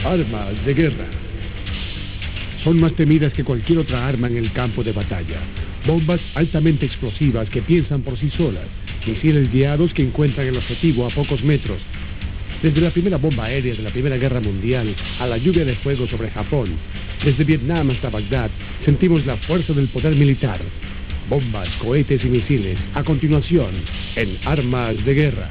Armas de guerra. Son más temidas que cualquier otra arma en el campo de batalla. Bombas altamente explosivas que piensan por sí solas. Misiles guiados que encuentran el objetivo a pocos metros. Desde la primera bomba aérea de la Primera Guerra Mundial a la lluvia de fuego sobre Japón, desde Vietnam hasta Bagdad, sentimos la fuerza del poder militar. Bombas, cohetes y misiles, a continuación, en Armas de Guerra.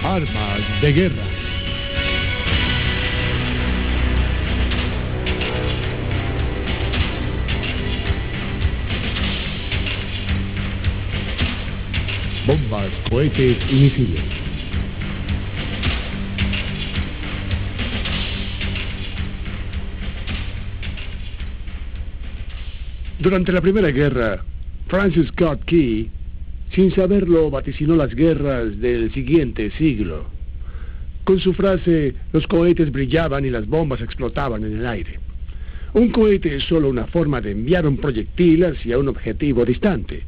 Armas de guerra. Bombas, cohetes y misiles. Durante la Primera Guerra, Francis Scott Key, sin saberlo, vaticinó las guerras del siguiente siglo. Con su frase, los cohetes brillaban y las bombas explotaban en el aire. Un cohete es solo una forma de enviar un proyectil hacia un objetivo distante.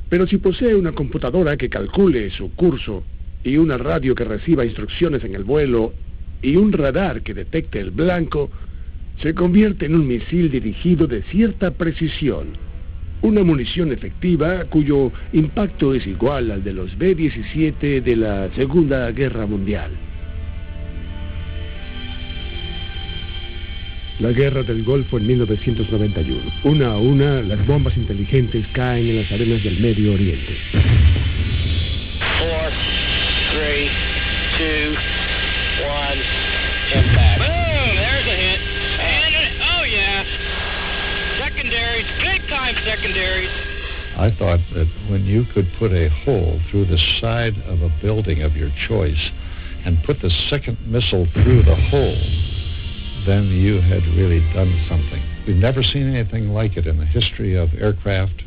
Pero si posee una computadora que calcule su curso, y una radio que reciba instrucciones en el vuelo, y un radar que detecte el blanco, se convierte en un misil dirigido de cierta precisión. Una munición efectiva cuyo impacto es igual al de los B-17 de la Segunda Guerra Mundial. La Guerra del Golfo en 1991. Una a una, las bombas inteligentes caen en las arenas del Medio Oriente. 4, 3, 2, 1, impact. Boom! There's a hit. And, oh yeah. Secondaries, big time secondaries. I thought that when you could put a hole through the side of a building of your choice and put the second missile through the hole, then you had really done something. We've never seen anything like it in the history of aircraft.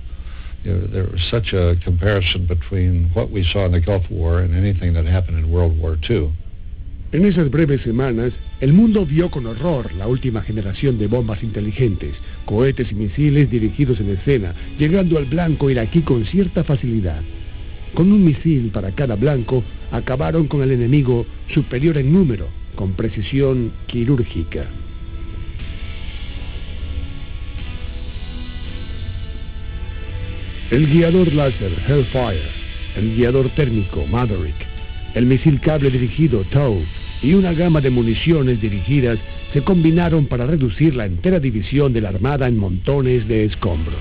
There was such a comparison between what we saw in the Gulf War and anything that happened in World War II. En esas breves semanas, el mundo vio con horror la última generación de bombas inteligentes, cohetes y misiles dirigidos en escena, llegando al blanco iraquí con cierta facilidad. Con un misil para cada blanco, acabaron con el enemigo superior en número, con precisión quirúrgica. El guiador láser Hellfire, el guiador térmico Maverick, el misil cable dirigido TOW y una gama de municiones dirigidas se combinaron para reducir la entera división de la Armada en montones de escombros.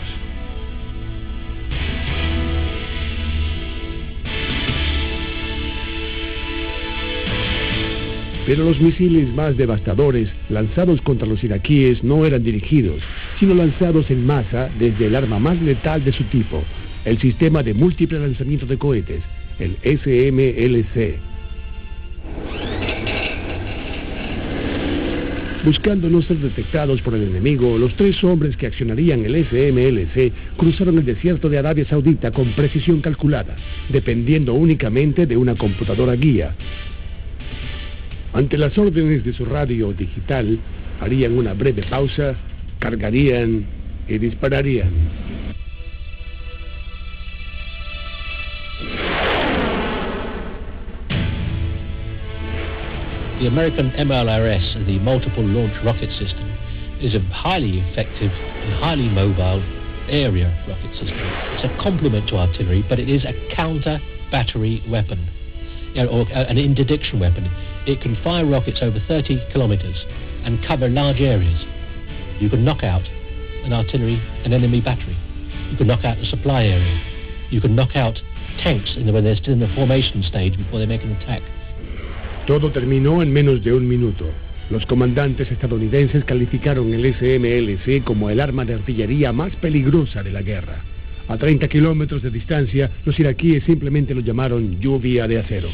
Pero los misiles más devastadores lanzados contra los iraquíes no eran dirigidos, sino lanzados en masa desde el arma más letal de su tipo, el sistema de múltiple lanzamiento de cohetes, el SMLC. Buscando no ser detectados por el enemigo, los 3 hombres que accionarían el SMLC cruzaron el desierto de Arabia Saudita con precisión calculada, dependiendo únicamente de una computadora guía. Ante las órdenes de su radio digital, harían una breve pausa, cargarían y dispararían. The American MLRS, the Multiple Launch Rocket System, is a highly effective and highly mobile area rocket system. It's a complement to artillery, but it is a counter-battery weapon, or an interdiction weapon. It can fire rockets over 30 kilometers and cover large areas. You can knock out an enemy battery. You can knock out a supply area. You can knock out tanks when they're still in the formation stage before they make an attack. Todo terminó en menos de un minuto. Los comandantes estadounidenses calificaron el SMLC como el arma de artillería más peligrosa de la guerra. A 30 kilómetros de distancia, los iraquíes simplemente lo llamaron lluvia de acero.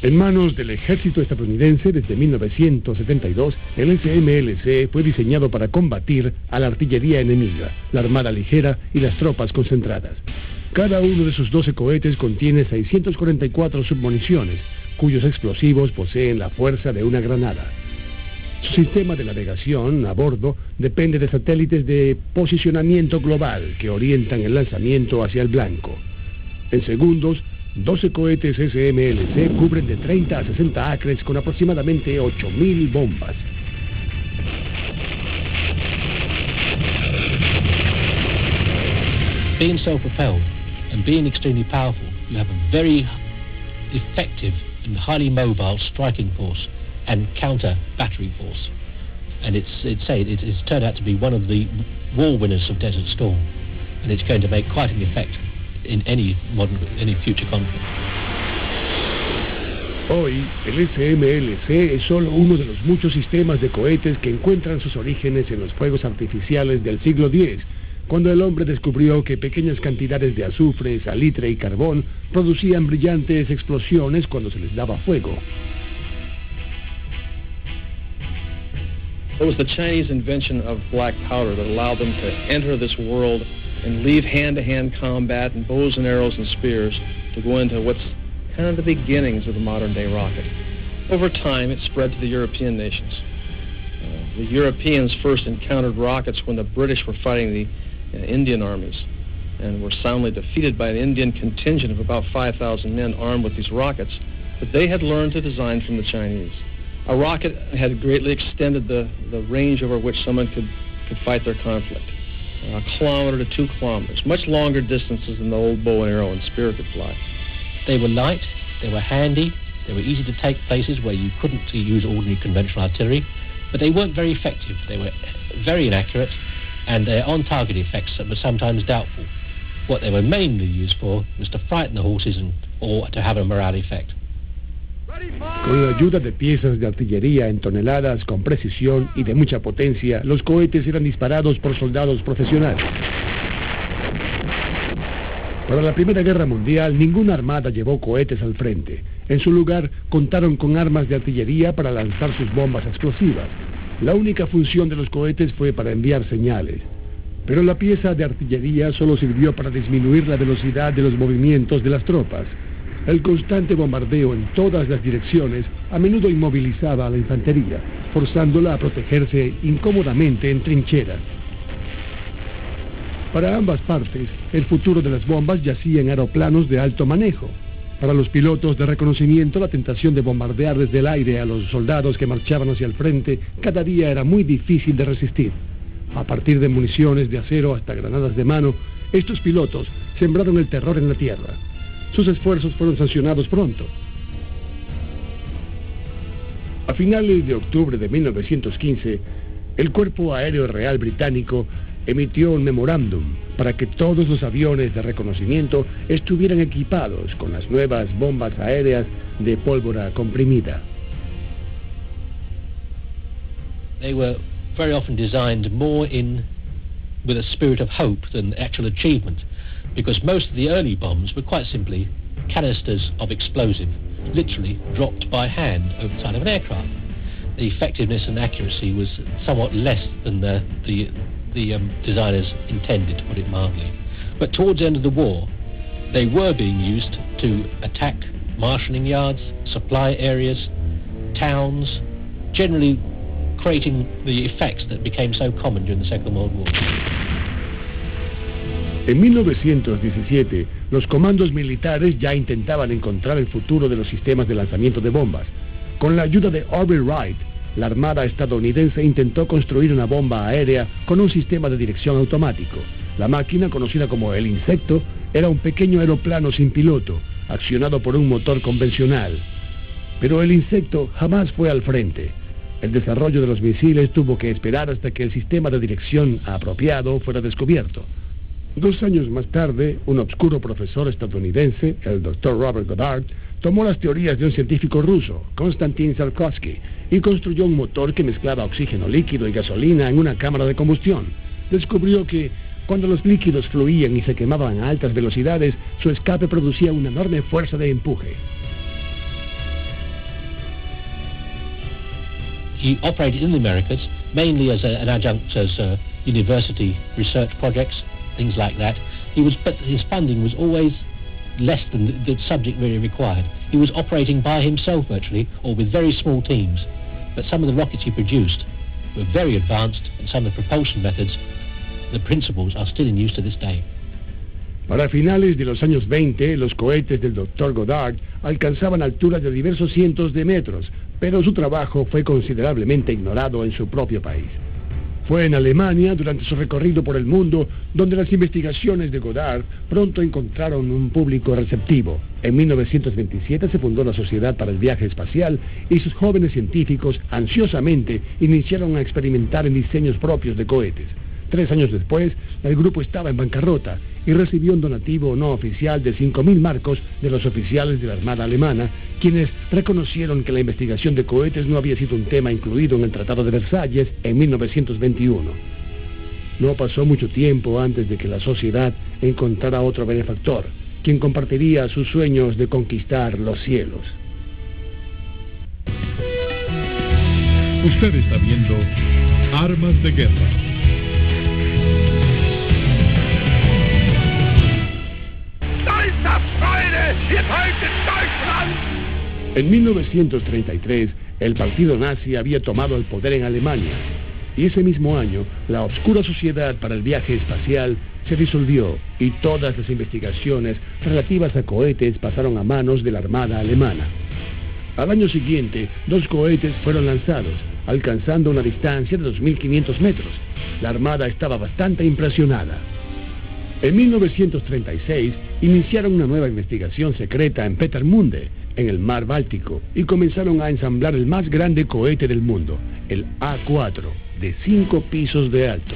En manos del ejército estadounidense desde 1972, el SMLC fue diseñado para combatir a la artillería enemiga, la armada ligera y las tropas concentradas. Cada uno de sus 12 cohetes contiene 644 submuniciones, cuyos explosivos poseen la fuerza de una granada. Su sistema de navegación a bordo depende de satélites de posicionamiento global que orientan el lanzamiento hacia el blanco. En segundos, 12 cohetes SMLC cubren de 30 a 60 acres con aproximadamente 8.000 bombas. Being self-propelled and being extremely powerful, you have a very effective and highly mobile striking force and counter battery force. And it's turned out to be one of the war winners of Desert Storm, and it's going to make quite an effect in any future conflict. Hoy, el SMLC es solo uno de los muchos sistemas de cohetes que encuentran sus orígenes en los fuegos artificiales del siglo X, cuando el hombre descubrió que pequeñas cantidades de azufre, salitre y carbón producían brillantes explosiones cuando se les daba fuego. It was the Chinese invention of black powder that allowed them to enter this world and leave hand-to-hand combat and bows and arrows and spears to go into what's kind of the beginnings of the modern-day rocket. Over time, it spread to the European nations. The Europeans first encountered rockets when the British were fighting the Indian armies and were soundly defeated by an Indian contingent of about 5,000 men armed with these rockets that they had learned to design from the Chinese. A rocket had greatly extended the range over which someone could fight their conflict. A kilometer to 2 kilometers, much longer distances than the old bow and arrow and spear could fly. They were light, they were handy, they were easy to take places where you couldn't use ordinary conventional artillery, but they weren't very effective. They were very inaccurate, and their on-target effects were sometimes doubtful. What they were mainly used for was to frighten the horses or to have a morale effect. Con la ayuda de piezas de artillería en toneladas con precisión y de mucha potencia, los cohetes eran disparados por soldados profesionales. Para la Primera Guerra Mundial, ninguna armada llevó cohetes al frente. En su lugar, contaron con armas de artillería para lanzar sus bombas explosivas. La única función de los cohetes fue para enviar señales. Pero la pieza de artillería solo sirvió para disminuir la velocidad de los movimientos de las tropas. El constante bombardeo en todas las direcciones a menudo inmovilizaba a la infantería, forzándola a protegerse incómodamente en trincheras. Para ambas partes, el futuro de las bombas yacía en aeroplanos de alto manejo. Para los pilotos de reconocimiento, la tentación de bombardear desde el aire a los soldados que marchaban hacia el frente cada día era muy difícil de resistir. A partir de municiones de acero hasta granadas de mano, estos pilotos sembraron el terror en la tierra. Sus esfuerzos fueron sancionados pronto. A finales de octubre de 1915, el Cuerpo Aéreo Real Británico emitió un memorándum para que todos los aviones de reconocimiento estuvieran equipados con las nuevas bombas aéreas de pólvora comprimida. They were very often designed more with a spirit of hope than actual achievement, because most of the early bombs were quite simply canisters of explosive, literally dropped by hand over the side of an aircraft. The effectiveness and accuracy was somewhat less than the designers intended, to put it mildly. But towards the end of the war, they were being used to attack marshalling yards, supply areas, towns, generally creating the effects that became so common during the Second World War. En 1917, los comandos militares ya intentaban encontrar el futuro de los sistemas de lanzamiento de bombas. Con la ayuda de Orville Wright, la Armada estadounidense intentó construir una bomba aérea con un sistema de dirección automático. La máquina, conocida como el Insecto, era un pequeño aeroplano sin piloto, accionado por un motor convencional. Pero el Insecto jamás fue al frente. El desarrollo de los misiles tuvo que esperar hasta que el sistema de dirección apropiado fuera descubierto. 2 años más tarde, un obscuro profesor estadounidense, el Dr. Robert Goddard, tomó las teorías de un científico ruso, Konstantin Tsiolkovsky, y construyó un motor que mezclaba oxígeno líquido y gasolina en una cámara de combustión. Descubrió que cuando los líquidos fluían y se quemaban a altas velocidades, su escape producía una enorme fuerza de empuje. He operated in the Americas, mainly as an adjunct as university research projects, things like that. But his funding was always less than the subject really required. He was operating by himself virtually, or with very small teams. But some of the rockets he produced were very advanced, and some of the propulsion methods, the principles, are still in use to this day. Para finales de los años 20, los cohetes del Dr. Goddard alcanzaban alturas de diversos cientos de metros, pero su trabajo fue considerablemente ignorado en su propio país. Fue en Alemania, durante su recorrido por el mundo, donde las investigaciones de Goddard pronto encontraron un público receptivo. En 1927 se fundó la Sociedad para el Viaje Espacial y sus jóvenes científicos ansiosamente iniciaron a experimentar en diseños propios de cohetes. 3 años después, el grupo estaba en bancarrota y recibió un donativo no oficial de 5.000 marcos de los oficiales de la Armada Alemana, quienes reconocieron que la investigación de cohetes no había sido un tema incluido en el Tratado de Versalles en 1921. No pasó mucho tiempo antes de que la sociedad encontrara otro benefactor, quien compartiría sus sueños de conquistar los cielos. Usted está viendo Armas de Guerra. En 1933, el partido nazi había tomado el poder en Alemania, y ese mismo año, la Obscura Sociedad para el Viaje Espacial se disolvió, y todas las investigaciones relativas a cohetes pasaron a manos de la Armada Alemana. Al año siguiente, 2 cohetes fueron lanzados, alcanzando una distancia de 2.500 metros. La Armada estaba bastante impresionada. En 1936, iniciaron una nueva investigación secreta en Petermunde, en el mar Báltico, y comenzaron a ensamblar el más grande cohete del mundo, el A4, de 5 pisos de alto.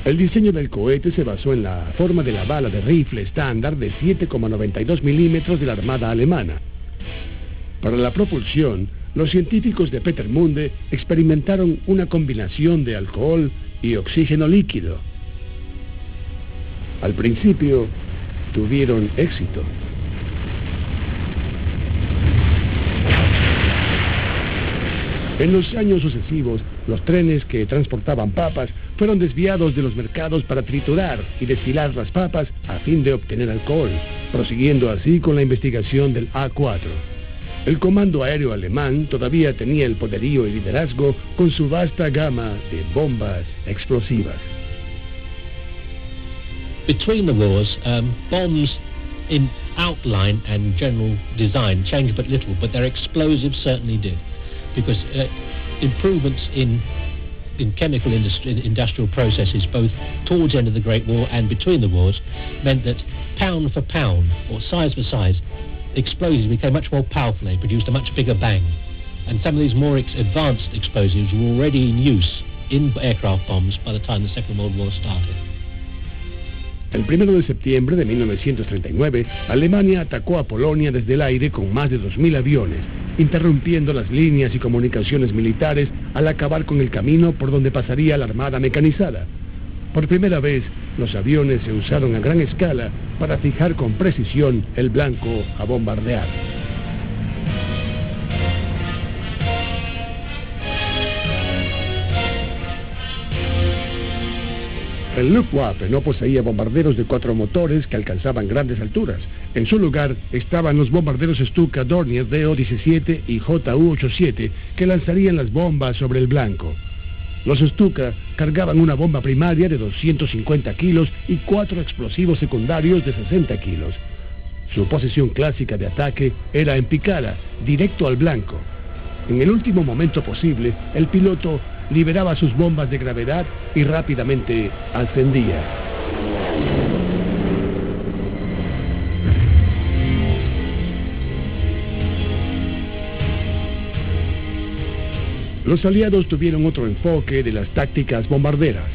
El diseño del cohete se basó en la forma de la bala de rifle estándar de 7,92 milímetros de la Armada Alemana. Para la propulsión, los científicos de Petermunde experimentaron una combinación de alcohol y oxígeno líquido. Al principio, tuvieron éxito. En los años sucesivos, los trenes que transportaban papas fueron desviados de los mercados para triturar y destilar las papas a fin de obtener alcohol, prosiguiendo así con la investigación del A4. El comando aéreo alemán todavía tenía el poderío y liderazgo con su vasta gama de bombas explosivas. Between the wars, bombs in outline and general design changed but little, but their explosives certainly did, because improvements in chemical industrial processes, both towards the end of the Great War and between the wars, meant that pound for pound, or size for size, explosives became much more powerful. They produced a much bigger bang. And some of these more advanced explosives were already in use in aircraft bombs by the time the Second World War started. El 1 de septiembre de 1939, Alemania atacó a Polonia desde el aire con más de 2.000 aviones, interrumpiendo las líneas y comunicaciones militares al acabar con el camino por donde pasaría la armada mecanizada. Por primera vez, los aviones se usaron a gran escala para fijar con precisión el blanco a bombardear. El Luftwaffe no poseía bombarderos de 4 motores que alcanzaban grandes alturas. En su lugar estaban los bombarderos Stuka Dornier Do-17 y Ju-87 que lanzarían las bombas sobre el blanco. Los Stuka cargaban una bomba primaria de 250 kilos y 4 explosivos secundarios de 60 kilos. Su posición clásica de ataque era en picada, directo al blanco. En el último momento posible, el piloto liberaba sus bombas de gravedad y rápidamente ascendía. Los aliados tuvieron otro enfoque de las tácticas bombarderas.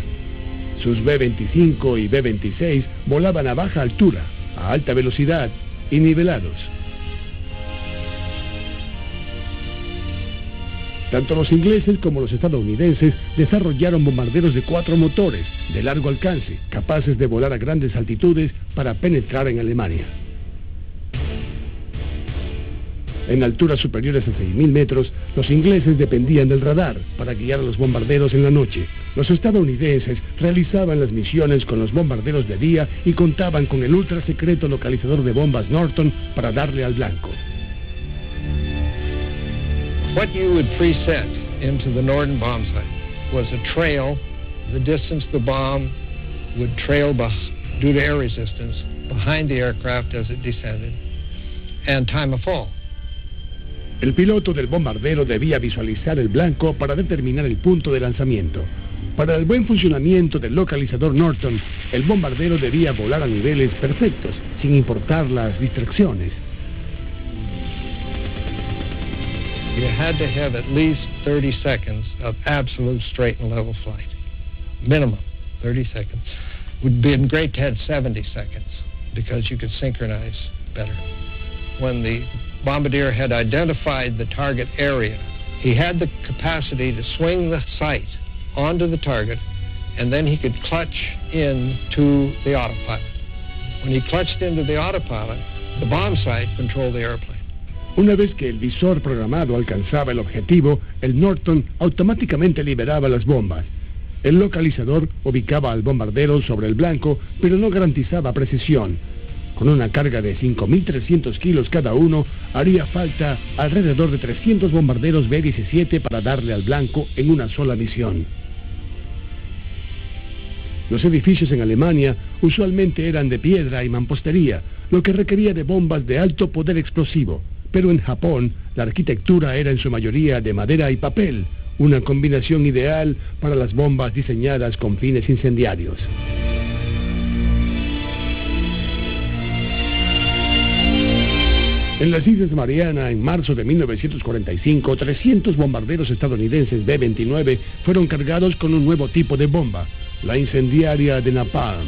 Sus B-25 y B-26 volaban a baja altura, a alta velocidad y nivelados. Tanto los ingleses como los estadounidenses desarrollaron bombarderos de 4 motores, de largo alcance, capaces de volar a grandes altitudes para penetrar en Alemania. En alturas superiores a 6.000 metros, los ingleses dependían del radar para guiar a los bombarderos en la noche. Los estadounidenses realizaban las misiones con los bombarderos de día y contaban con el ultra secreto localizador de bombas Norton para darle al blanco. What you would preset into the Norden bomb site was a trail, the distance the bomb would trail due to air resistance behind the aircraft as it descended, and time of fall. El piloto del bombardero debía visualizar el blanco para determinar el punto de lanzamiento. Para el buen funcionamiento del localizador Norton, el bombardero debía volar a niveles perfectos, sin importar las distracciones. You had to have at least 30 seconds of absolute straight and level flight. Minimum 30 seconds. Would be great to have 70 seconds because you could synchronize better. When the bombardier had identified the target area, he had the capacity to swing the sight onto the target, and then he could clutch into the autopilot. When he clutched into the autopilot, the bomb sight controlled the airplane. Una vez que el visor programado alcanzaba el objetivo, el Norton automáticamente liberaba las bombas. El localizador ubicaba al bombardero sobre el blanco, pero no garantizaba precisión. Con una carga de 5.300 kilos cada uno, haría falta alrededor de 300 bombarderos B-17 para darle al blanco en una sola misión. Los edificios en Alemania usualmente eran de piedra y mampostería, lo que requería de bombas de alto poder explosivo. Pero en Japón, la arquitectura era en su mayoría de madera y papel, una combinación ideal para las bombas diseñadas con fines incendiarios. En las Islas Mariana, en marzo de 1945, 300 bombarderos estadounidenses B-29 fueron cargados con un nuevo tipo de bomba, la incendiaria de Napalm.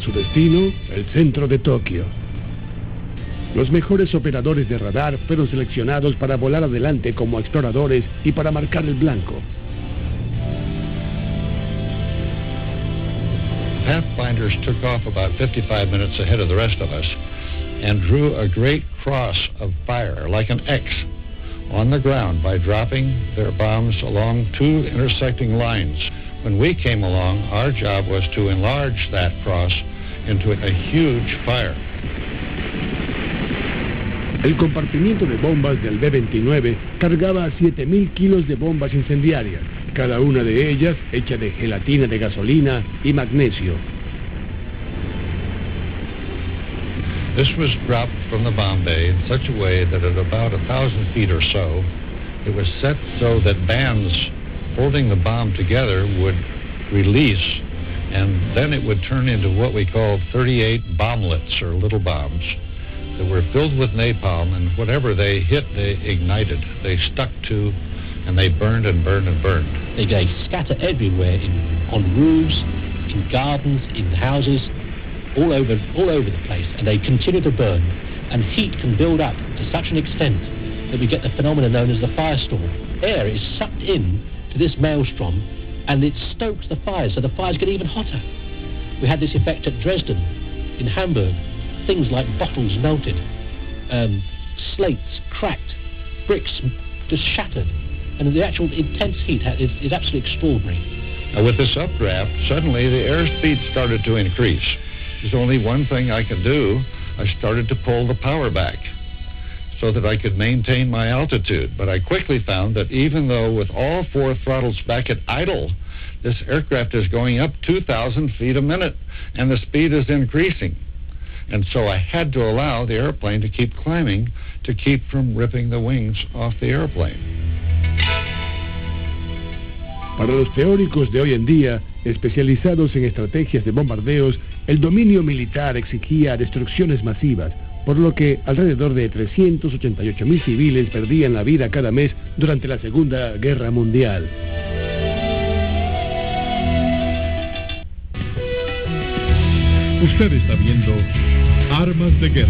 Su destino, el centro de Tokio. Los mejores operadores de radar fueron seleccionados para volar adelante como exploradores y para marcar el blanco. Pathfinders took off about 55 minutes ahead of the rest of us and drew a great cross of fire, like an X, on the ground by dropping their bombs along 2 intersecting lines. When we came along, our job was to enlarge that cross into a huge fire. El compartimiento de bombas del B-29 cargaba 7.000 kilos de bombas incendiarias, cada una de ellas hecha de gelatina de gasolina y magnesio. This was dropped from the bomb bay in such a way that at about 1,000 feet or so, it was set so that bands holding the bomb together would release, and then it would turn into what we call 38 bomblets, or little bombs, that were filled with napalm, and whatever they hit, they ignited. They stuck to, and they burned and burned and burned. They scatter everywhere, on roofs, in gardens, in houses, all over the place, and they continue to burn. And heat can build up to such an extent that we get the phenomenon known as the firestorm. Air is sucked in to this maelstrom, and it stokes the fires, so the fires get even hotter. We had this effect at Dresden, in Hamburg. Things like bottles melted, slates cracked, bricks just shattered, and the actual intense heat is absolutely extraordinary. Now with this updraft, suddenly the airspeed started to increase. There's only one thing I could do. I started to pull the power back so that I could maintain my altitude. But I quickly found that even though with all 4 throttles back at idle, this aircraft is going up 2,000 feet a minute, and the speed is increasing. And so I had to allow the airplane to keep climbing to keep from ripping the wings off the airplane. Para los teóricos de hoy en día, especializados en estrategias de bombardeos, el dominio militar exigía destrucciones masivas, por lo que alrededor de 388.000 civiles perdían la vida cada mes durante la Segunda Guerra Mundial. Usted está viendo Armas de Guerra.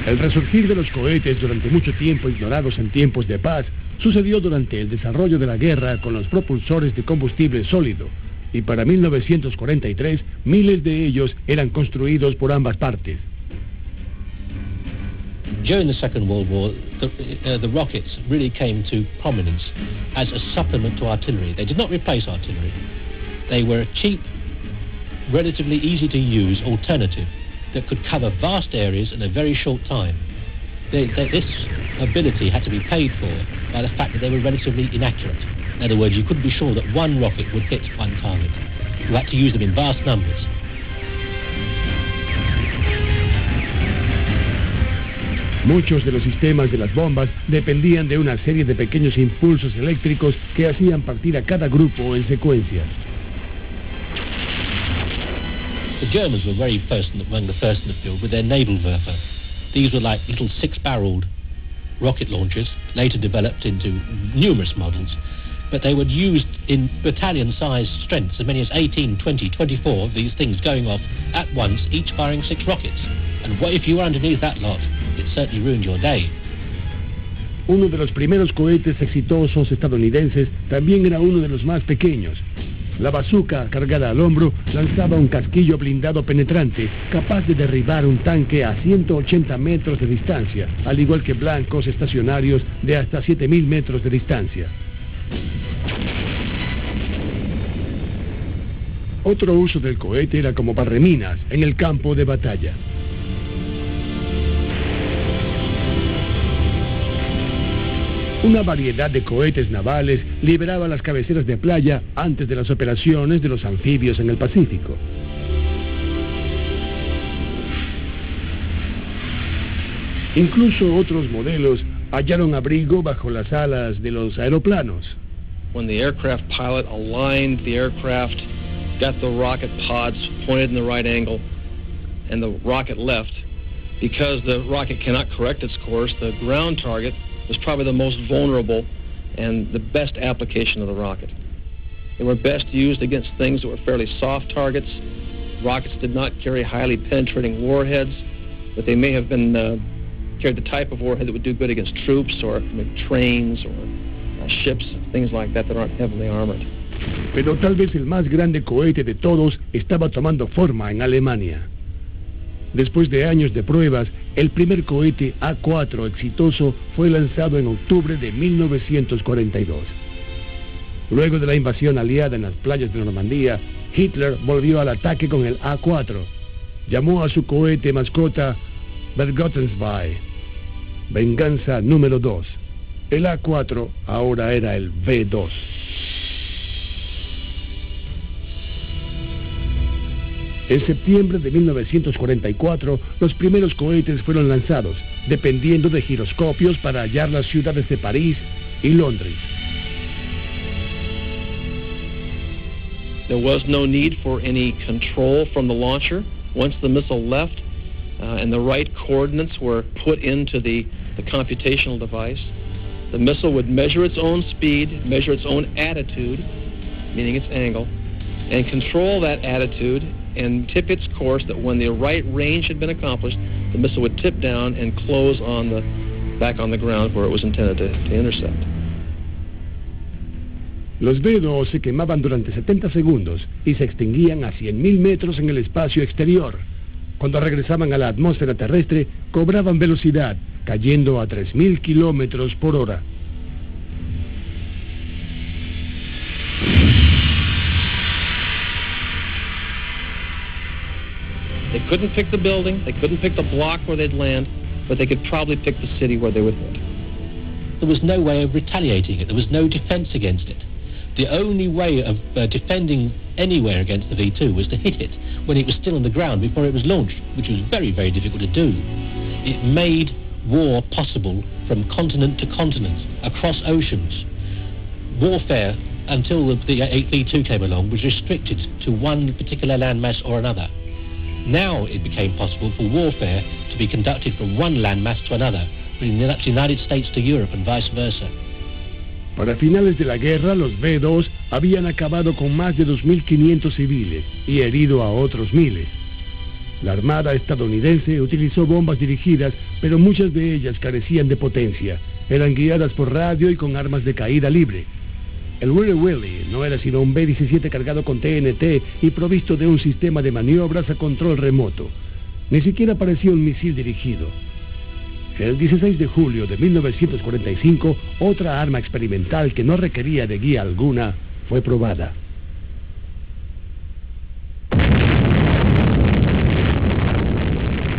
El resurgir de los cohetes, durante mucho tiempo ignorados en tiempos de paz, sucedió durante el desarrollo de la guerra con los propulsores de combustible sólido, y para 1943 miles de ellos eran construidos por ambas partes. During the Second World War, the rockets really came to prominence as a supplement to artillery. They did not replace artillery. They were a cheap, relatively easy to use alternative that could cover vast areas in a very short time. This ability had to be paid for by the fact that they were relatively inaccurate. In other words, you couldn't be sure that one rocket would hit one target. You had to use them in vast numbers. Muchos de los sistemas de las bombas dependían de una serie de pequeños impulsos eléctricos que hacían partir a cada grupo en secuencia. The Germans were among the first in the field with their Nebelwerfer. These were like little 6-barreled rocket launchers, later developed into numerous models, but they were used in battalion-sized strengths, as many as 18, 20, 24 of these things going off at once, each firing 6 rockets. And what if you were underneath that lot? It certainly ruined your day. Uno de los primeros cohetes exitosos estadounidenses también era uno de los más pequeños. La bazooka, cargada al hombro, lanzaba un casquillo blindado penetrante, capaz de derribar un tanque a 180 metros de distancia, al igual que blancos estacionarios de hasta 7.000 metros de distancia. Otro uso del cohete era como barreminas en el campo de batalla. Una variedad de cohetes navales liberaba las cabeceras de playa antes de las operaciones de los anfibios en el Pacífico. Incluso otros modelos hallaron abrigo bajo las alas de los aeroplanos. When the aircraft pilot aligned the aircraft, got the rocket pods pointed in the right angle, and the rocket left, because the rocket cannot correct its course, the ground target was probably the most vulnerable and the best application of the rocket. They were best used against things that were fairly soft targets. Rockets did not carry highly penetrating warheads, but they may have been carried the type of warhead that would do good against troops or trains or ships, things like that that aren't heavily armored. Pero tal vez el más grande cohete de todos estaba tomando forma en Alemania. Después de años de pruebas, el primer cohete A4 exitoso fue lanzado en octubre de 1942. Luego de la invasión aliada en las playas de Normandía, Hitler volvió al ataque con el A4. Llamó a su cohete mascota Bergottensweih, venganza número 2. El A4 ahora era el V2. En septiembre de 1944, los primeros cohetes fueron lanzados, dependiendo de giroscopios para hallar las ciudades de París y Londres. There was no need for any control from the launcher. Once the missile left and the right coordinates were put into the computational device, the missile would measure its own speed, measure its own attitude, meaning its angle, and control that attitude and tip its course that when the right range had been accomplished, the missile would tip down and close back on the ground where it was intended to intercept. Los V2 se quemaban durante 70 segundos y se extinguían a 100.000 metros en el espacio exterior. Cuando regresaban a la atmósfera terrestre, cobraban velocidad, cayendo a 3.000 kilómetros por hora. They couldn't pick the building, they couldn't pick the block where they'd land, but they could probably pick the city where they would hit. There was no way of retaliating it. There was no defense against it. The only way of defending anywhere against the V2 was to hit it when it was still on the ground before it was launched, which was very, very difficult to do. It made war possible from continent to continent, across oceans. Warfare, until the V2 came along, was restricted to one particular landmass or another. Now it became possible for warfare to be conducted from one landmass to another, from the United States to Europe and vice versa. Para finales de la guerra, los B-2 habían acabado con más de 2.500 civiles y herido a otros miles. La Armada estadounidense utilizó bombas dirigidas, pero muchas de ellas carecían de potencia. Eran guiadas por radio y con armas de caída libre. El Willy Willy no era sino un B-17 cargado con TNT y provisto de un sistema de maniobras a control remoto. Ni siquiera parecía un misil dirigido. El 16 de julio de 1945, otra arma experimental que no requería de guía alguna fue probada.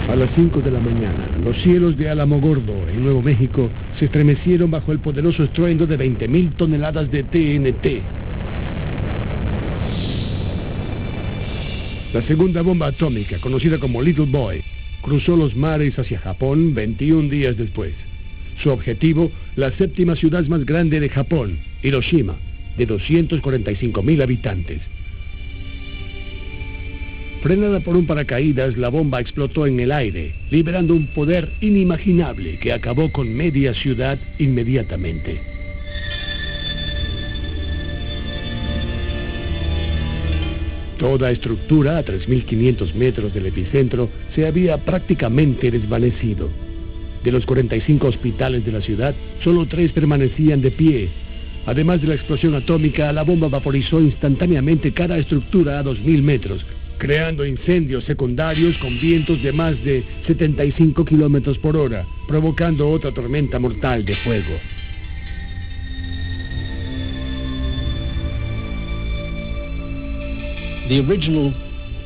A las 5 de la mañana, los cielos de Alamogordo, en Nuevo México, se estremecieron bajo el poderoso estruendo de 20.000 toneladas de TNT. La segunda bomba atómica, conocida como Little Boy, cruzó los mares hacia Japón 21 días después. Su objetivo, la séptima ciudad más grande de Japón, Hiroshima, de 245.000 habitantes. Frenada por un paracaídas, la bomba explotó en el aire, liberando un poder inimaginable que acabó con media ciudad inmediatamente. Toda estructura a 3.500 metros del epicentro se había prácticamente desvanecido. De los 45 hospitales de la ciudad, solo 3 permanecían de pie. Además de la explosión atómica, la bomba vaporizó instantáneamente cada estructura a 2.000 metros, creando incendios secundarios con vientos de más de 75 kilómetros por hora, provocando otra tormenta mortal de fuego. The original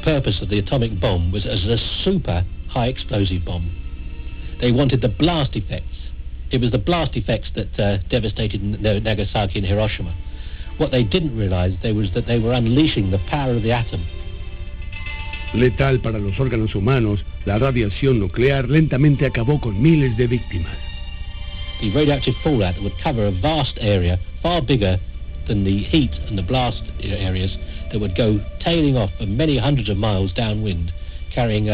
purpose of the atomic bomb was as a super high explosive bomb. They wanted the blast effects. It was the blast effects that devastated Nagasaki and Hiroshima. What they didn't realize was that they were unleashing the power of the atom. Letal para los órganos humanos, la radiación nuclear lentamente acabó con miles de víctimas. The radioactive fallout would cover a vast area, far bigger than the heat and the blast areas, that would go tailing off for many hundreds of miles downwind, carrying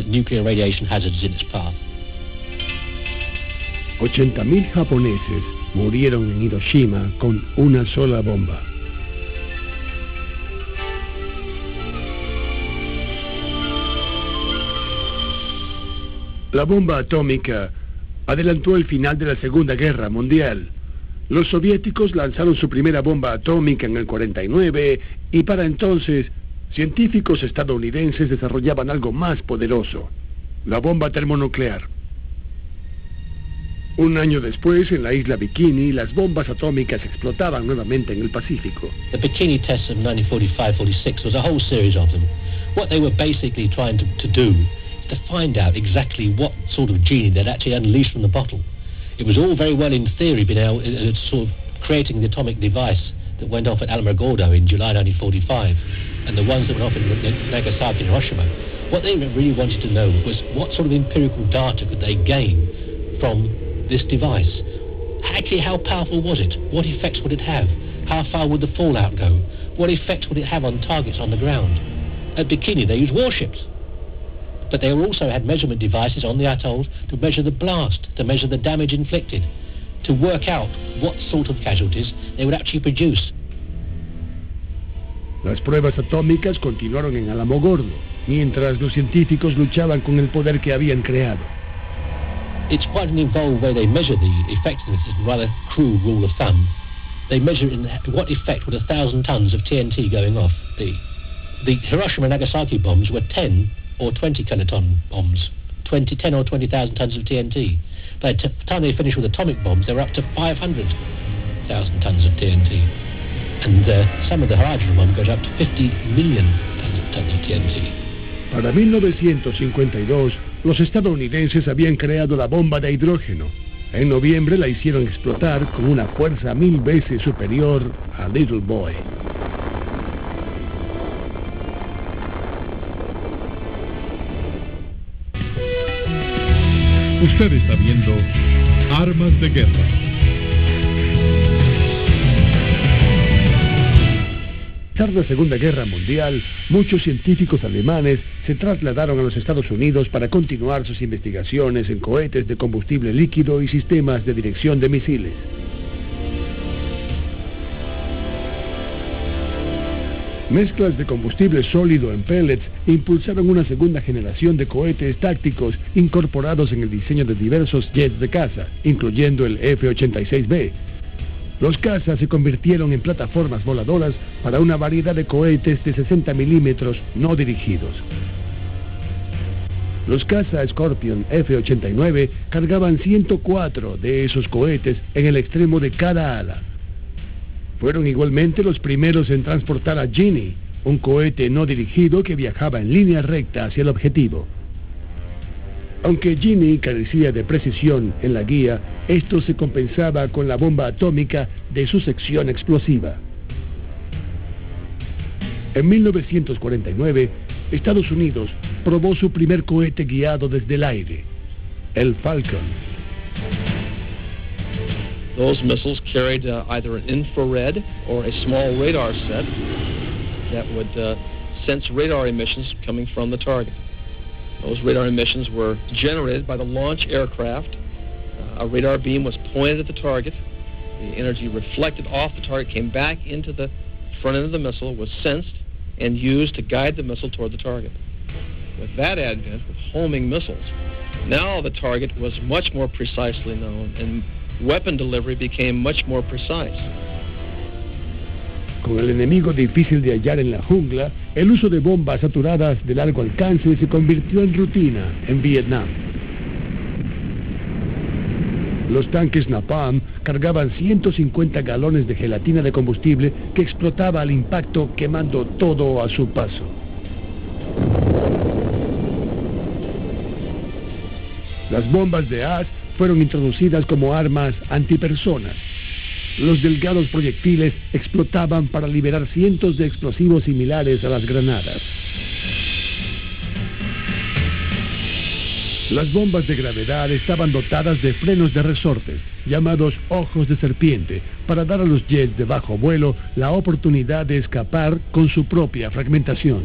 nuclear radiation hazards in its path. 80.000 japoneses murieron en Hiroshima con una sola bomba. La bomba atómica adelantó el final de la Segunda Guerra Mundial. Los soviéticos lanzaron su primera bomba atómica en el 49 y para entonces científicos estadounidenses desarrollaban algo más poderoso, la bomba termonuclear. Un año después, en la isla Bikini, las bombas atómicas explotaban nuevamente en el Pacífico. The Bikini tests of 1945-46 was a whole series of them. What they were basically trying to do is to find out exactly what sort of genie they'd actually unleashed from the bottle. It was all very well in theory being able sort of creating the atomic device that went off at Alamogordo in July 1945 and the ones that went off in Nagasaki and Hiroshima. What they really wanted to know was what sort of empirical data could they gain from this device. Actually, how powerful was it? What effects would it have? How far would the fallout go? What effects would it have on targets on the ground? At Bikini, they used warships. But they also had measurement devices on the atolls to measure the blast, to measure the damage inflicted, to work out what sort of casualties they would actually produce. Las pruebas atómicas continuaron en Alamogordo, mientras los científicos luchaban con el poder que habían creado. It's quite an involved way they measure the effectiveness, is a rather crude rule of thumb. They measure in what effect would 1,000 tons of TNT going off be. The Hiroshima and Nagasaki bombs were 10 or 20 kiloton bombs, 10 or 20,000 tons of TNT. By the time they finished with atomic bombs, they were up to 500,000 tons of TNT. And some of the hydrogen bombs goes up to 50 million tons of TNT. Para 1952, los estadounidenses habían creado la bomba de hidrógeno. En noviembre la hicieron explotar con una fuerza 1000 veces superior a Little Boy. Usted está viendo Armas de Guerra. Tras la Segunda Guerra Mundial, muchos científicos alemanes se trasladaron a los Estados Unidos para continuar sus investigaciones en cohetes de combustible líquido y sistemas de dirección de misiles. Mezclas de combustible sólido en pellets impulsaron una segunda generación de cohetes tácticos incorporados en el diseño de diversos jets de caza, incluyendo el F-86B. Los cazas se convirtieron en plataformas voladoras para una variedad de cohetes de 60 milímetros no dirigidos. Los caza Scorpion F-89 cargaban 104 de esos cohetes en el extremo de cada ala. Fueron igualmente los primeros en transportar a Genie, un cohete no dirigido que viajaba en línea recta hacia el objetivo. Aunque Genie carecía de precisión en la guía, esto se compensaba con la bomba atómica de su sección explosiva. En 1949, Estados Unidos probó su primer cohete guiado desde el aire, el Falcon. Those missiles carried either an infrared or a small radar set that would sense radar emissions coming from the target. Those radar emissions were generated by the launch aircraft. A radar beam was pointed at the target. The energy reflected off the target, came back into the front end of the missile, was sensed and used to guide the missile toward the target. With that advent, with homing missiles, now the target was much more precisely known and weapon delivery became much more precise. Con el enemigo difícil de hallar en la jungla, el uso de bombas saturadas de largo alcance se convirtió en rutina en Vietnam. Los tanques Napalm cargaban 150 galones de gelatina de combustible que explotaba al impacto, quemando todo a su paso. Las bombas de AS fueron introducidas como armas antipersonas. Los delgados proyectiles explotaban para liberar cientos de explosivos similares a las granadas. Las bombas de gravedad estaban dotadas de frenos de resortes, llamados ojos de serpiente, para dar a los jets de bajo vuelo la oportunidad de escapar con su propia fragmentación.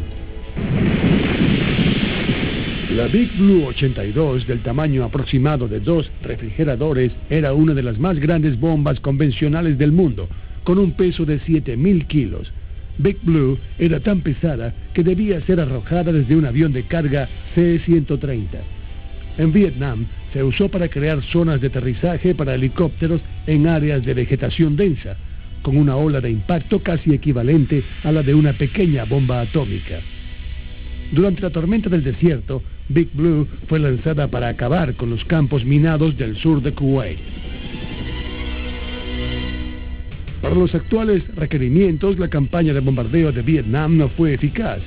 La Big Blue 82, del tamaño aproximado de 2 refrigeradores, era una de las más grandes bombas convencionales del mundo, con un peso de 7.000 kilos. Big Blue era tan pesada que debía ser arrojada desde un avión de carga C-130. En Vietnam se usó para crear zonas de aterrizaje para helicópteros en áreas de vegetación densa, con una ola de impacto casi equivalente a la de una pequeña bomba atómica. Durante la tormenta del desierto, Big Blue fue lanzada para acabar con los campos minados del sur de Kuwait. Para los actuales requerimientos, la campaña de bombardeo de Vietnam no fue eficaz.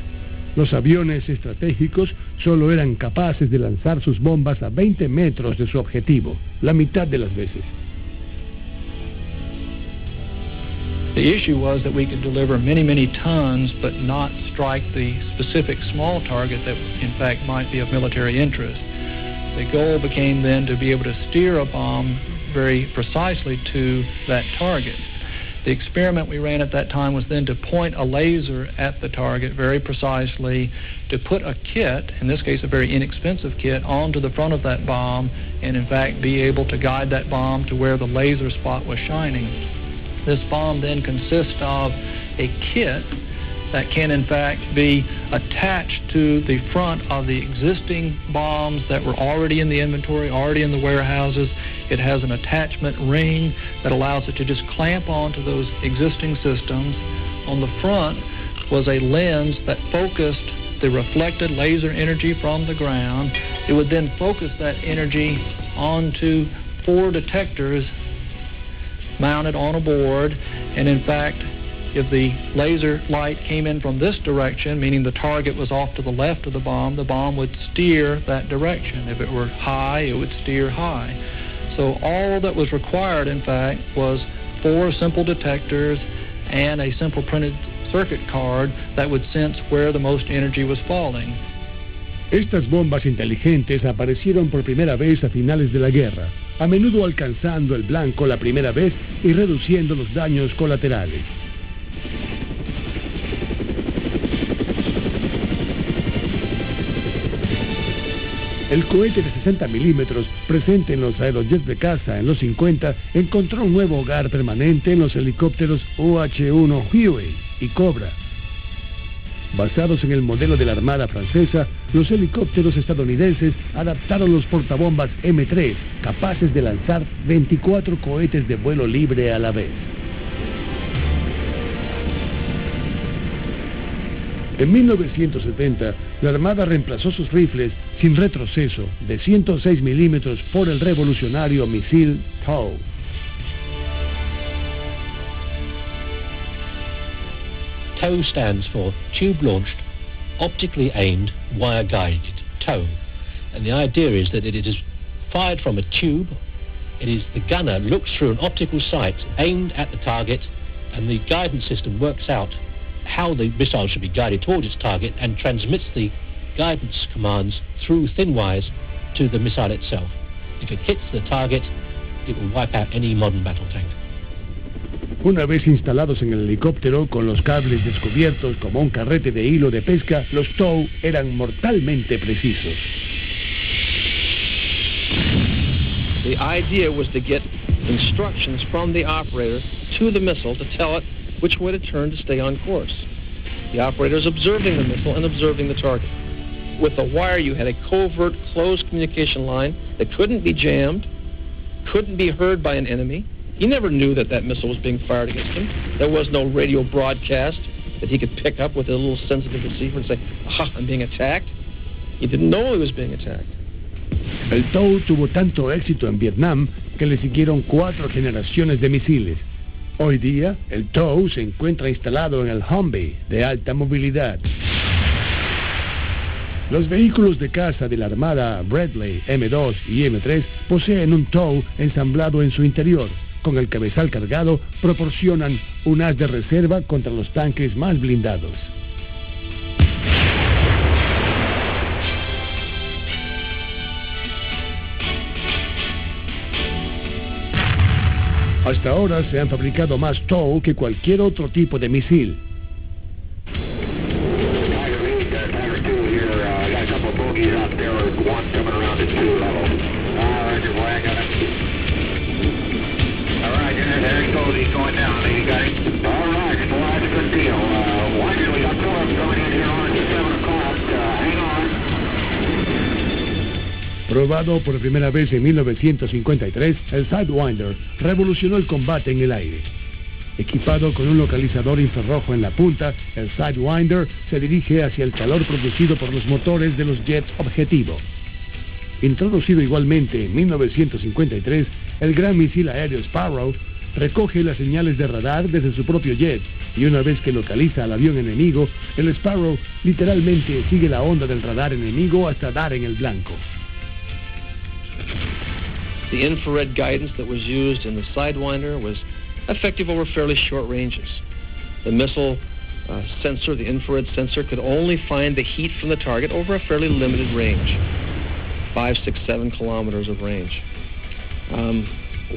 Los aviones estratégicos solo eran capaces de lanzar sus bombas a 20 metros de su objetivo, la mitad de las veces. The issue was that we could deliver many, many tons, but not strike the specific small target that, in fact, might be of military interest. The goal became then to be able to steer a bomb very precisely to that target. The experiment we ran at that time was then to point a laser at the target very precisely, to put a kit, in this case a very inexpensive kit, onto the front of that bomb, and in fact be able to guide that bomb to where the laser spot was shining. This bomb then consists of a kit that can in fact be attached to the front of the existing bombs that were already in the inventory, already in the warehouses. It has an attachment ring that allows it to just clamp onto those existing systems. On the front was a lens that focused the reflected laser energy from the ground. It would then focus that energy onto 4 detectors mounted on a board, and in fact, if the laser light came in from this direction, meaning the target was off to the left of the bomb would steer that direction. If it were high, it would steer high. So all that was required, in fact, was 4 simple detectors and a simple printed circuit card that would sense where the most energy was falling. Estas bombas inteligentes aparecieron por primera vez a finales de la guerra, a menudo alcanzando el blanco la primera vez y reduciendo los daños colaterales. El cohete de 60 milímetros, presente en los aerojets de caza en los 50, encontró un nuevo hogar permanente en los helicópteros UH-1 Huey y Cobra. Basados en el modelo de la Armada francesa, los helicópteros estadounidenses adaptaron los portabombas M3, capaces de lanzar 24 cohetes de vuelo libre a la vez. En 1970, la Armada reemplazó sus rifles sin retroceso de 106 milímetros por el revolucionario misil TOW. TOW stands for Tube Launched, Optically Aimed, Wire Guided, TOW. And the idea is that it is fired from a tube. It is the gunner looks through an optical sight aimed at the target, and the guidance system works out how the missile should be guided towards its target and transmits the guidance commands through thin wires to the missile itself. If it hits the target, it will wipe out any modern battle tank. Una vez instalados en el helicóptero, con los cables descubiertos como un carrete de hilo de pesca, los TOW eran mortalmente precisos. The idea was to get instructions from the operator to the missile to tell it which way to turn to stay on course. The operator is observing the missile and observing the target. With the wire, you had a covert, closed communication line that couldn't be jammed, couldn't be heard by an enemy. He never knew that that missile was being fired against him. There was no radio broadcast that he could pick up with a little sensitive receiver and say, aha, I'm being attacked. He didn't know he was being attacked. El TOW tuvo tanto éxito en Vietnam que le siguieron 4 generaciones de misiles. Hoy día, el TOW se encuentra instalado en el Humvee de alta movilidad. Los vehículos de caza de la Armada Bradley M2 y M3 poseen un TOW ensamblado en su interior. Con el cabezal cargado, proporcionan un as de reserva contra los tanques más blindados. Hasta ahora se han fabricado más TOW que cualquier otro tipo de misil. Probado por primera vez en 1953, el Sidewinder revolucionó el combate en el aire. Equipado con un localizador infrarrojo en la punta, el Sidewinder se dirige hacia el calor producido por los motores de los jets objetivo. Introducido igualmente en 1953, el gran misil aéreo Sparrow recoge las señales de radar desde su propio jet, y una vez que localiza al avión enemigo, el Sparrow literalmente sigue la onda del radar enemigo hasta dar en el blanco. The infrared guidance that was used in the Sidewinder was effective over fairly short ranges. The missile sensor, the infrared sensor, could only find the heat from the target over a fairly limited range, 5, 6, 7 kilometers of range.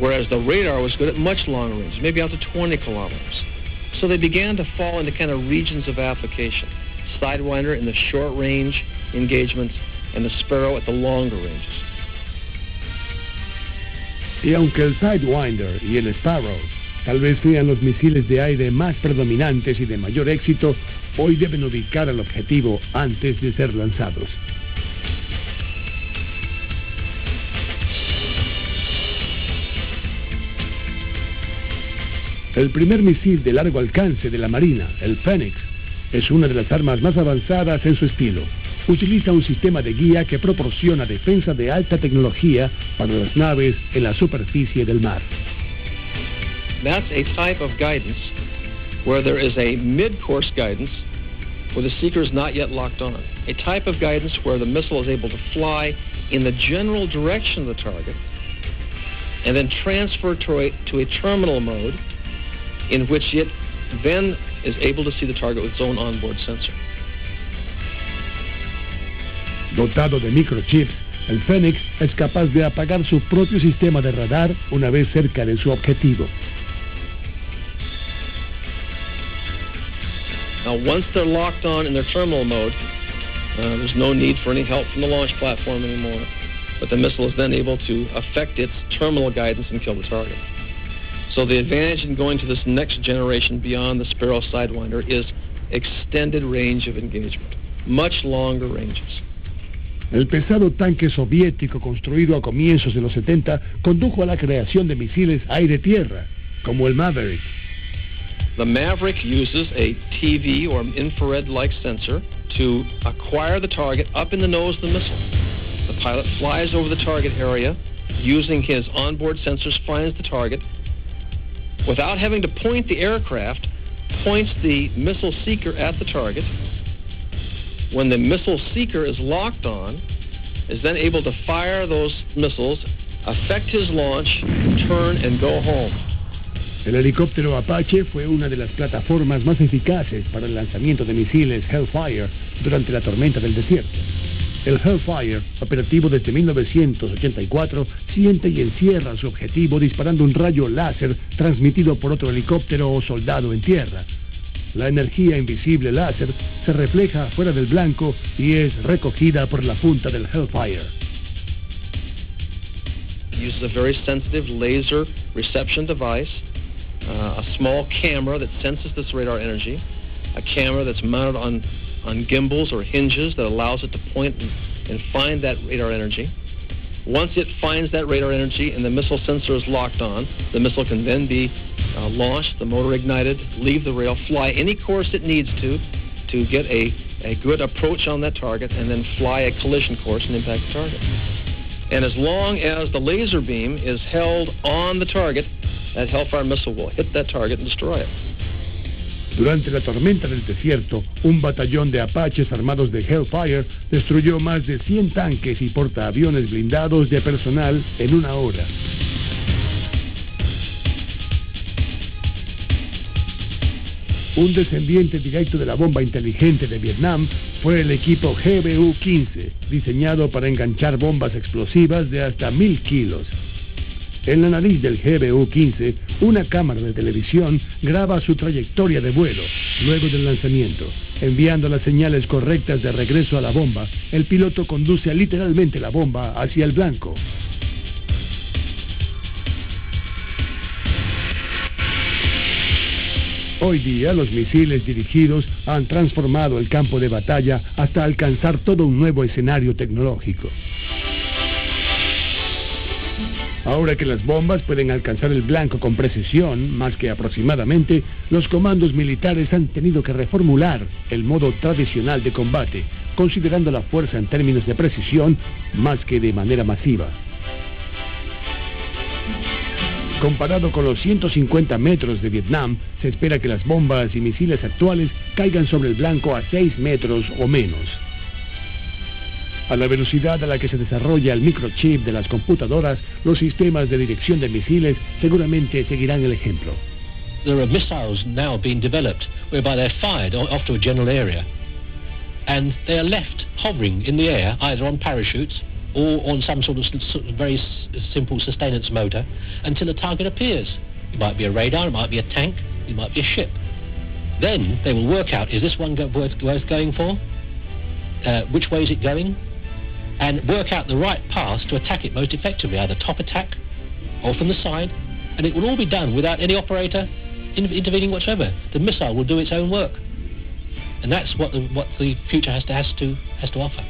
Whereas the radar was good at much longer range, maybe out to 20 kilometers. So they began to fall into kind of regions of application. Sidewinder in the short range engagements and the Sparrow at the longer ranges. Y aunque el Sidewinder y el Sparrow tal vez sean los misiles de aire más predominantes y de mayor éxito, hoy deben ubicar al objetivo antes de ser lanzados. El primer misil de largo alcance de la Marina, el Phoenix, es una de las armas más avanzadas en su estilo. Utiliza un sistema de guía que proporciona defensa de alta tecnología para las naves en la superficie del mar. That's a type of guidance where there is a mid-course guidance where the seeker is not yet locked on. A type of guidance where the missile is able to fly in the general direction of the target and then transfer to a terminal mode in which it then is able to see the target with its own onboard sensor. Dotado de microchips, el Phoenix es capaz de apagar su propio sistema de radar una vez cerca de su objetivo. Now, once they're locked on in their terminal mode, There's no need for any help from the launch platform anymore. But the missile is then able to affect its terminal guidance and kill the target. So the advantage in going to this next generation beyond the Sparrow Sidewinder is extended range of engagement, much longer ranges. El pesado tanque soviético construido a comienzos de los 70 condujo a la creación de misiles aire-tierra, como el Maverick. The Maverick uses a TV or infrared-like sensor to acquire the target up in the nose of the missile. The pilot flies over the target area, using his onboard sensors, finds the target. Without having to point the aircraft, points the missile seeker at the target. When the missile seeker is locked on, is then able to fire those missiles, affect his launch, turn and go home. El helicóptero Apache fue una de las plataformas más eficaces para el lanzamiento de misiles Hellfire durante la tormenta del desierto. El Hellfire, operativo desde 1984, siente y encierra su objetivo disparando un rayo láser transmitido por otro helicóptero o soldado en tierra. La energía invisible láser se refleja fuera del blanco y es recogida por la punta del Hellfire. It uses a very sensitive laser reception device, a small camera that senses this radar energy, a camera that's mounted on gimbals or hinges that allows it to point and find that radar energy. Once it finds that radar energy and the missile sensor is locked on, the missile can then be launched, the motor ignited, leave the rail, fly any course it needs to get a good approach on that target, and then fly a collision course and impact the target. And as long as the laser beam is held on the target, that Hellfire missile will hit that target and destroy it. Durante la tormenta del desierto, un batallón de Apaches armados de Hellfire destruyó más de 100 tanques y portaaviones blindados de personal en una hora. Un descendiente directo de la bomba inteligente de Vietnam fue el equipo GBU-15, diseñado para enganchar bombas explosivas de hasta 1000 kilos. En la nariz del GBU-15, una cámara de televisión graba su trayectoria de vuelo luego del lanzamiento. Enviando las señales correctas de regreso a la bomba, el piloto conduce literalmente la bomba hacia el blanco. Hoy día, los misiles dirigidos han transformado el campo de batalla hasta alcanzar todo un nuevo escenario tecnológico. Ahora que las bombas pueden alcanzar el blanco con precisión, más que aproximadamente, los comandos militares han tenido que reformular el modo tradicional de combate, considerando la fuerza en términos de precisión más que de manera masiva. Comparado con los 150 metros de Vietnam, se espera que las bombas y misiles actuales caigan sobre el blanco a 6 metros o menos. A la velocidad a la que se desarrolla el microchip de las computadoras, los sistemas de dirección de misiles seguramente seguirán el ejemplo. There are missiles now being developed whereby they're fired off to a general area and they are left hovering in the air either on parachutes or on some sort of very simple sustenance motor until a target appears. It might be a radar, it might be a tank, it might be a ship. Then they will work out, is this one worth going for? Which way is it going? And work out the right path to attack it most effectively, either top attack or from the side, and it will all be done without any operator intervening whatsoever. The missile will do its own work, and that's what the future has to offer.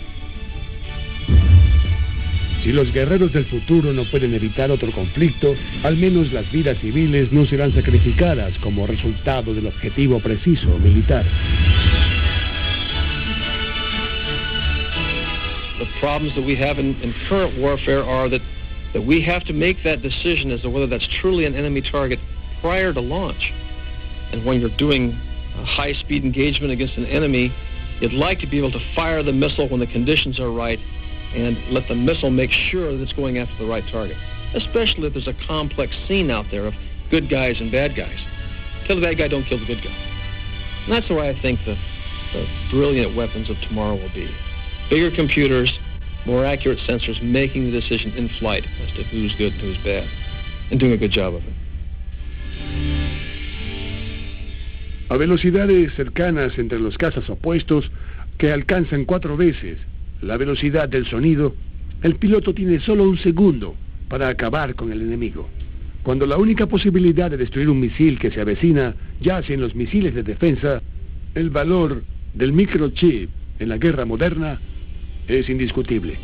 Si los guerreros del futuro no pueden evitar otro conflicto, al menos las vidas civiles no serán sacrificadas como resultado del objetivo preciso militar. The problems that we have in current warfare are that we have to make that decision as to whether that's truly an enemy target prior to launch. And when you're doing a high-speed engagement against an enemy, you'd like to be able to fire the missile when the conditions are right and let the missile make sure that it's going after the right target, especially if there's a complex scene out there of good guys and bad guys. Kill the bad guy, don't kill the good guy. And that's the way I think the brilliant weapons of tomorrow will be. Bigger computers, more accurate sensors, making the decision in flight as to who's good and who's bad, and doing a good job of it. A velocidades cercanas entre los cazas opuestos, que alcanzan 4 veces la velocidad del sonido, el piloto tiene solo 1 segundo para acabar con el enemigo. Cuando la única posibilidad de destruir un misil que se avecina yace en los misiles de defensa, el valor del microchip en la guerra moderna es indiscutible.